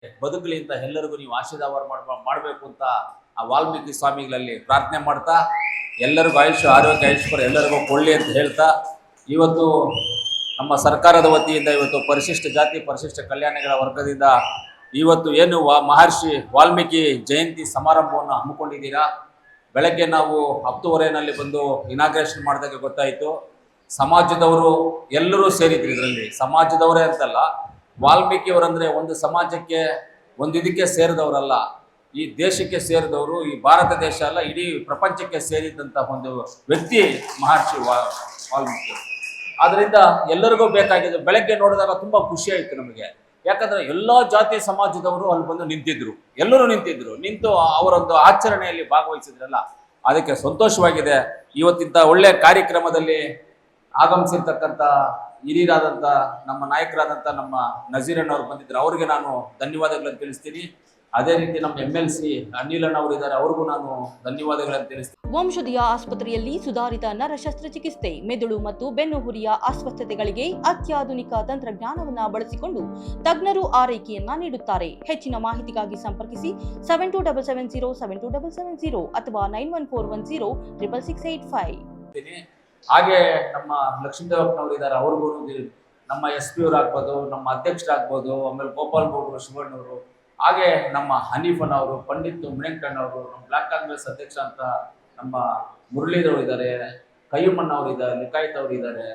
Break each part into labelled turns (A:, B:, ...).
A: ಬದುಕಲಿ ಅಂತ ಎಲ್ಲರಿಗೂ ನೀವು ಆಶೀರ್ವಾದ ಮಾಡಬೇಕು ಅಂತ ಆ ವಾಲ್ಮೀಕಿ ಸ್ವಾಮಿಗಳಲ್ಲಿ ಪ್ರಾರ್ಥನೆ ಮಾಡ್ತಾ ಎಲ್ಲರಿಗೂ ಆಯುಷ್ಯ ಆರೋಗ್ಯ ಐಶ್ವರ್ಯ ಎಲ್ಲರಿಗೂ ಕೊಳ್ಳಿ ಅಂತ ಹೇಳ್ತಾ ಇವತ್ತು ನಮ್ಮ ಸರ್ಕಾರದ ವತಿಯಿಂದ ಇವತ್ತು ಪರಿಶಿಷ್ಟ ಜಾತಿ ಪರಿಶಿಷ್ಟ ಕಲ್ಯಾಣಗಳ ವರ್ಗದಿಂದ ಇವತ್ತು ಏನು ಮಹರ್ಷಿ ವಾಲ್ಮೀಕಿ ಜಯಂತಿ ಸಮಾರಂಭವನ್ನು ಹಮ್ಮಿಕೊಂಡಿದ್ದೀರಾ. ಬೆಳಗ್ಗೆ ನಾವು 10:30ನಲ್ಲಿ ಬಂದು ಇನಾಗ್ರೇಷನ್ ಮಾಡಿದಾಗ ಗೊತ್ತಾಯಿತು, ಸಮಾಜದವರು ಎಲ್ಲರೂ ಸೇರಿದ್ರು. ಇದರಲ್ಲಿ ಸಮಾಜದವರೇ ಅಂತಲ್ಲ, ವಾಲ್ಮೀಕಿಯವರಂದರೆ ಒಂದು ಸಮಾಜಕ್ಕೆ ಒಂದು ಇದಕ್ಕೆ ಸೇರಿದವರಲ್ಲ, ಈ ದೇಶಕ್ಕೆ ಸೇರಿದವರು, ಈ ಭಾರತ ದೇಶ ಅಲ್ಲ ಇಡೀ ಪ್ರಪಂಚಕ್ಕೆ ಸೇರಿದಂಥ ಒಂದು ವ್ಯಕ್ತಿ ಮಹರ್ಷಿ ವಾಲ್ಮೀಕಿ. ಆದ್ದರಿಂದ ಎಲ್ಲರಿಗೂ ಬೇಕಾಗಿದೆ. ಬೆಳಗ್ಗೆ ನೋಡಿದಾಗ ತುಂಬ ಖುಷಿ ಆಯಿತು ನಮಗೆ. ಯಾಕಂದರೆ ಎಲ್ಲ ಜಾತಿ ಸಮಾಜದವರು ಅಲ್ಲಿ ಬಂದು ನಿಂತಿದ್ರು, ಎಲ್ಲರೂ ನಿಂತು ಅವರೊಂದು ಆಚರಣೆಯಲ್ಲಿ ಭಾಗವಹಿಸಿದ್ರಲ್ಲ, ಅದಕ್ಕೆ ಸಂತೋಷವಾಗಿದೆ. ಇವತ್ತಿಂಥ ಒಳ್ಳೆಯ ಕಾರ್ಯಕ್ರಮದಲ್ಲಿ ಆಗಮಿಸಿರ್ತಕ್ಕಂಥ ಹಿರಿಯರಾದಂಥ ನಮ್ಮ ನಾಯಕರಾದಂಥ ನಮ್ಮ ನಜೀರಣ್ಣವ್ರು ಬಂದಿದ್ರು, ಅವರಿಗೆ ನಾನು ಧನ್ಯವಾದಗಳನ್ನು ತಿಳಿಸ್ತೀನಿ. ಅದೇ ರೀತಿ ನಮ್ಮ MLC ಅನಿಲಣ್ಣ ಅವರು ಇದ್ದಾರೆ, ಅವ್ರಿಗೂ ನಾನು ಧನ್ಯವಾದಗಳನ್ನು ತಿಳಿಸ್ತೀನಿ.
B: ವಂಶದಿಯ ಆಸ್ಪತ್ರೆಯಲ್ಲಿ ಸುಧಾರಿತ ನರ ಶಸ್ತ್ರಚಿಕಿತ್ಸೆ, ಮೆದುಳು ಮತ್ತು ಬೆನ್ನುಹುರಿಯ ಅಸ್ವಸ್ಥತೆಗಳಿಗೆ ಅತ್ಯಾಧುನಿಕ ತಂತ್ರಜ್ಞಾನವನ್ನು ಬಳಸಿಕೊಂಡು ತಜ್ಞರು ಆರೈಕೆಯನ್ನ ನೀಡುತ್ತಾರೆ. ಹೆಚ್ಚಿನ ಮಾಹಿತಿಗಾಗಿ ಸಂಪರ್ಕಿಸಿ 7277072770 ಅಥವಾ 9141066685.
A: ಹಾಗೆ ನಮ್ಮ ಲಕ್ಷ್ಮೀದೇವಪ್ಪನವರು ಇದ್ದಾರೆ, ಅವ್ರಿಗೂ ನಮ್ಮ SP ಅವರು ಆಗ್ಬೋದು, ನಮ್ಮ ಅಧ್ಯಕ್ಷರಾಗ್ಬೋದು, ಆಮೇಲೆ ಗೋಪಾಲ್ ಗೌಡರು, ಶಿವಣ್ಣವರು, ಹಾಗೆ ನಮ್ಮ ಹನೀಫನ್ ಅವರು, ಪಂಡಿತ್ ಮುನೇಂಕಣ್ಣವರು, ನಮ್ಮ ಬ್ಲಾಕ್ ಕಾಂಗ್ರೆಸ್ ಅಧ್ಯಕ್ಷ ಅಂತ ನಮ್ಮ ಮುರಳೀರವರು ಇದ್ದಾರೆ, ಕಯ್ಯಮ್ಮಣ್ಣ ಅವರು ಇದ್ದಾರೆ, ಲಿಕಾಯತ್ ಅವರು ಇದ್ದಾರೆ,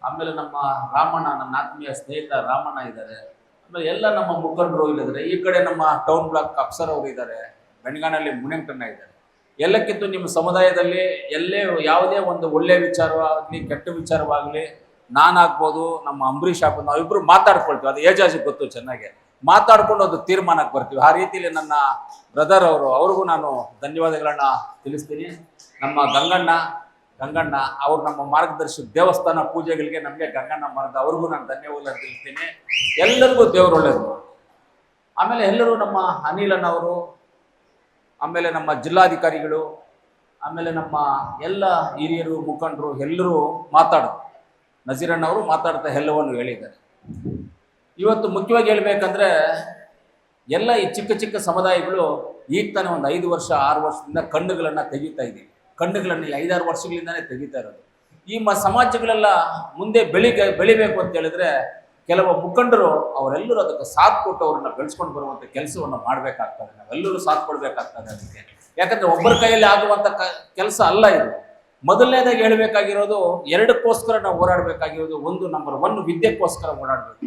A: ಆಮೇಲೆ ನಮ್ಮ ರಾಮಣ್ಣ, ನನ್ನ ಆತ್ಮೀಯ ಸ್ನೇಹಿತ ರಾಮಣ್ಣ ಇದ್ದಾರೆ, ಆಮೇಲೆ ಎಲ್ಲ ನಮ್ಮ ಮುಖಂಡರು ಇಲ್ಲಿದ್ದಾರೆ. ಈ ಕಡೆ ನಮ್ಮ ಟೌನ್ ಬ್ಲಾಕ್ ಅಫ್ಸರ್ ಅವರು ಇದ್ದಾರೆ, ಬೆಣಗಾನಲ್ಲಿ ಮುನೇಂಕಣ್ಣ ಇದ್ದಾರೆ. ಎಲ್ಲಕ್ಕಿಂತ ನಿಮ್ಮ ಸಮುದಾಯದಲ್ಲಿ ಯಾವುದೇ ಒಂದು ಒಳ್ಳೆಯ ವಿಚಾರವಾಗಲಿ ಕೆಟ್ಟ ವಿಚಾರವಾಗಲಿ ನಾನಾಗ್ಬೋದು, ನಮ್ಮ ಅಂಬರೀಷ್ ಆಗ್ಬೋದು, ನಾವಿಬ್ಬರು ಮಾತಾಡ್ಕೊಳ್ತೀವಿ. ಅದು ಏಜಾಜಿಗೆ ಗೊತ್ತು, ಚೆನ್ನಾಗಿ ಮಾತಾಡ್ಕೊಂಡು ಒಂದು ತೀರ್ಮಾನಕ್ಕೆ ಬರ್ತೀವಿ. ಆ ರೀತಿಯಲ್ಲಿ ನನ್ನ ಬ್ರದರ್ ಅವ್ರಿಗೂ ನಾನು ಧನ್ಯವಾದಗಳನ್ನ ತಿಳಿಸ್ತೀನಿ. ನಮ್ಮ ಗಂಗಣ್ಣ ಅವರು ನಮ್ಮ ಮಾರ್ಗದರ್ಶಿ, ದೇವಸ್ಥಾನ ಪೂಜೆಗಳಿಗೆ ನಮಗೆ ಗಂಗಣ್ಣ ಮಾರ್ಗ, ಅವ್ರಿಗೂ ನಾನು ಧನ್ಯವಾದ ತಿಳಿಸ್ತೀನಿ. ಎಲ್ಲರಿಗೂ ದೇವರು ಒಳ್ಳೆಯದು. ಆಮೇಲೆ ಎಲ್ಲರೂ ನಮ್ಮ ಅನಿಲಣ್ಣವರು, ಆಮೇಲೆ ನಮ್ಮ ಜಿಲ್ಲಾಧಿಕಾರಿಗಳು, ಆಮೇಲೆ ನಮ್ಮ ಎಲ್ಲ ಹಿರಿಯರು ಮುಖಂಡರು ಎಲ್ಲರೂ ನಜೀರಣ್ಣವರು ಮಾತಾಡ್ತಾ ಎಲ್ಲವನ್ನು ಹೇಳಿದ್ದಾರೆ. ಇವತ್ತು ಮುಖ್ಯವಾಗಿ ಹೇಳ್ಬೇಕಂದ್ರೆ ಎಲ್ಲ ಈ ಚಿಕ್ಕ ಚಿಕ್ಕ ಸಮುದಾಯಗಳು ಈಗ ತಾನೇ ಒಂದು 5 ವರ್ಷ 6 ವರ್ಷದಿಂದ ಕಣ್ಣುಗಳನ್ನು ತೆಗಿತಾ ಇದ್ದೀವಿ. ಕಣ್ಣುಗಳನ್ನು 5-6 ವರ್ಷಗಳಿಂದನೇ ತೆಗಿತಾ ಇರೋದು. ಈ ಸಮಾಜಗಳೆಲ್ಲ ಮುಂದೆ ಬೆಳಿಬೇಕು ಅಂತ ಹೇಳಿದ್ರೆ ಕೆಲವು ಮುಖಂಡರು ಅವರೆಲ್ಲರೂ ಅದಕ್ಕೆ ಸಾಥ್ ಕೊಟ್ಟು ಅವ್ರನ್ನ ಬೆಳೆಸ್ಕೊಂಡು ಬರುವಂಥ ಕೆಲಸವನ್ನು ಮಾಡಬೇಕಾಗ್ತದೆ. ನಾವೆಲ್ಲರೂ ಸಾಥ್ ಕೊಡಬೇಕಾಗ್ತದೆ ಅದಕ್ಕೆ. ಯಾಕಂದರೆ ಒಬ್ಬರ ಕೈಯಲ್ಲಿ ಆಗುವಂಥ ಕೆಲಸ ಅಲ್ಲ ಇದು. ಮೊದಲನೇದಾಗಿ ಹೇಳಬೇಕಾಗಿರೋದು, ಎರಡಕ್ಕೋಸ್ಕರ ನಾವು ಹೋರಾಡಬೇಕಾಗಿರೋದು. ಒಂದು ನಂಬರ್ 1 ವಿದ್ಯೆಗೋಸ್ಕರ ಓಡಾಡಬೇಕು,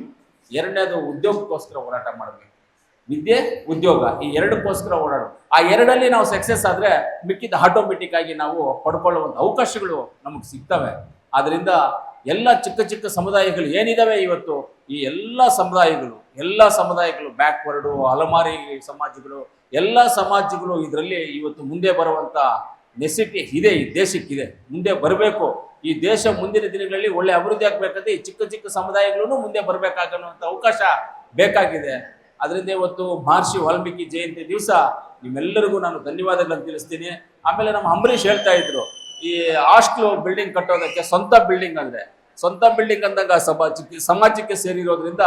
A: ಎರಡನೇದು ಉದ್ಯೋಗಕ್ಕೋಸ್ಕರ ಹೋರಾಟ ಮಾಡಬೇಕು. ವಿದ್ಯೆ ಉದ್ಯೋಗ ಈ ಎರಡಕ್ಕೋಸ್ಕರ ಓಡಾಡಬೇಕು. ಆ ಎರಡಲ್ಲಿ ನಾವು ಸಕ್ಸಸ್ ಆದರೆ ಮಿಕ್ಕಿದ ಆಟೋಮೆಟಿಕ್ ಆಗಿ ನಾವು ಪಡ್ಕೊಳ್ಳುವಂಥ ಅವಕಾಶಗಳು ನಮಗೆ ಸಿಗ್ತವೆ. ಆದ್ದರಿಂದ ಎಲ್ಲ ಚಿಕ್ಕ ಚಿಕ್ಕ ಸಮುದಾಯಗಳು ಏನಿದಾವೆ ಇವತ್ತು, ಈ ಎಲ್ಲ ಸಮುದಾಯಗಳು ಬ್ಯಾಕ್ವರ್ಡು, ಅಲಮಾರಿ ಸಮಾಜಗಳು, ಎಲ್ಲ ಸಮಾಜಗಳು ಇದರಲ್ಲಿ ಇವತ್ತು ಮುಂದೆ ಬರುವಂಥ ನೆಸಿಟಿ ಇದೆ. ಈ ದೇಶಕ್ಕಿದೆ, ಮುಂದೆ ಬರಬೇಕು. ಈ ದೇಶ ಮುಂದಿನ ದಿನಗಳಲ್ಲಿ ಒಳ್ಳೆ ಅಭಿವೃದ್ಧಿ ಆಗಬೇಕಂದ್ರೆ ಈ ಚಿಕ್ಕ ಚಿಕ್ಕ ಸಮುದಾಯಗಳು ಮುಂದೆ ಬರಬೇಕಾಗುವಂಥ ಅವಕಾಶ ಬೇಕಾಗಿದೆ. ಅದರಿಂದ ಇವತ್ತು ಮಹರ್ಷಿ ವಾಲ್ಮೀಕಿ ಜಯಂತಿ ದಿವಸ ನಿಮ್ಮೆಲ್ಲರಿಗೂ ನಾನು ಧನ್ಯವಾದಗಳನ್ನು ತಿಳಿಸ್ತೀನಿ. ಆಮೇಲೆ ನಮ್ಮ ಅಂಬರೀಷ್ ಹೇಳ್ತಾ ಇದ್ರು, ಈ ಹಾಸ್ಟೆಲ್ ಬಿಲ್ಡಿಂಗ್ ಕಟ್ಟೋದಕ್ಕೆ ಸ್ವಂತ ಬಿಲ್ಡಿಂಗ್ ಅಂದಾಗ ಸಮಾಜಕ್ಕೆ ಸೇರಿರೋದ್ರಿಂದ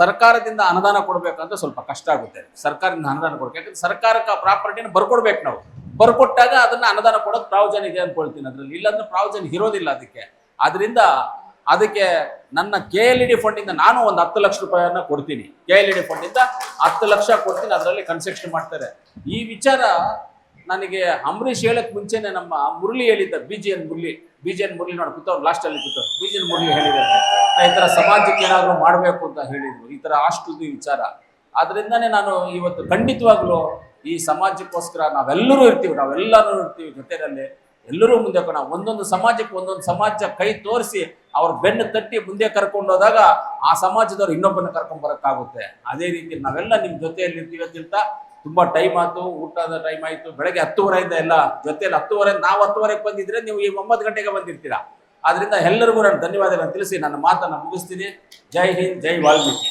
A: ಸರ್ಕಾರದಿಂದ ಅನುದಾನ ಕೊಡಬೇಕಂತ ಸ್ವಲ್ಪ ಕಷ್ಟ ಆಗುತ್ತೆ. ಸರ್ಕಾರದಿಂದ ಅನುದಾನ ಕೊಡಬೇಕು, ಯಾಕಂದ್ರೆ ಸರ್ಕಾರಕ್ಕೆ ಪ್ರಾಪರ್ಟಿನ ಬರ್ಕೊಡ್ಬೇಕು. ನಾವು ಬರ್ಕೊಟ್ಟಾಗ ಅದನ್ನ ಅನುದಾನ ಕೊಡೋದು ಪ್ರಾವಧಾನ ಇದೆ ಅನ್ಕೊಳ್ತೀನಿ. ಅದ್ರಲ್ಲಿ ಇಲ್ಲಾಂದ್ರೆ ಪ್ರಾವಧಾನ ಇರೋದಿಲ್ಲ ಅದರಿಂದ ಅದಕ್ಕೆ ನನ್ನ KLED ಫಂಡಿಂದ ನಾನು ಒಂದು 10 ಲಕ್ಷ ರೂಪಾಯಿಯನ್ನ ಕೊಡ್ತೀನಿ. KLED ಫಂಡಿಂದ 10 ಲಕ್ಷ ಕೊಡ್ತೀನಿ, ಅದರಲ್ಲಿ ಕನ್ಸ್ಟ್ರಕ್ಷನ್ ಮಾಡ್ತಾರೆ. ಈ ವಿಚಾರ ನನಗೆ ಅಂಬರೀಷ್ ಹೇಳಕ್ ಮುಂಚೆನೆ ನಮ್ಮ ಮುರಳಿ ಹೇಳಿದ್ದ, BGN ಮುರಳಿ ನೋಡಿ ಕೂತವ್ರು, ಲಾಸ್ಟಲ್ಲಿ ಕೂತವ್ರು, BGN ಮುರಳಿ ಹೇಳಿದ್ದಾರೆ, ಈ ಥರ ಸಮಾಜಕ್ಕೆ ಏನಾದರೂ ಮಾಡಬೇಕು ಅಂತ ಹೇಳಿದ್ರು, ಈ ಥರ ಹಾಸ್ಟೆಲ್ದು ವಿಚಾರ. ಆದ್ರಿಂದಾನೇ ನಾನು ಇವತ್ತು ಖಂಡಿತವಾಗ್ಲೂ ಈ ಸಮಾಜಕ್ಕೋಸ್ಕರ ನಾವೆಲ್ಲರೂ ಇರ್ತೀವಿ ಜೊತೆಯಲ್ಲಿ ಎಲ್ಲರೂ ಮುಂದೆ ಒಂದೊಂದು ಸಮಾಜ ಕೈ ತೋರಿಸಿ ಅವ್ರ ಬೆನ್ನು ತಟ್ಟಿ ಮುಂದೆ ಕರ್ಕೊಂಡು ಹೋದಾಗ ಆ ಸಮಾಜದವ್ರು ಇನ್ನೊಬ್ಬನ ಕರ್ಕೊಂಡ್ ಬರೋಕ್ಕಾಗುತ್ತೆ. ಅದೇ ರೀತಿ ನಾವೆಲ್ಲ ನಿಮ್ಮ ಜೊತೆಯಲ್ಲಿ ಇರ್ತೀವಿ ಅಂತ ತುಂಬಾ ಟೈಮ್ ಆಯ್ತು, ಊಟದ ಟೈಮ್ ಆಯ್ತು. ಬೆಳಗ್ಗೆ 10:30 ಎಲ್ಲ ಜೊತೆಯಲ್ಲಿ 10:30 ನಾವು 10:30 ಬಂದಿದ್ರೆ ನೀವು ಈ 9 ಗಂಟೆಗೆ ಬಂದಿರ್ತೀರಾ. ಆದ್ರಿಂದ ಎಲ್ಲರಿಗೂ ನಾನು ಧನ್ಯವಾದಗಳನ್ನು ತಿಳಿಸಿ ನನ್ನ ಮಾತನ್ನು ಮುಗಿಸ್ತೀನಿ. ಜೈ ಹಿಂದ್, ಜೈ ವಾಲ್ಮೀಕಿ.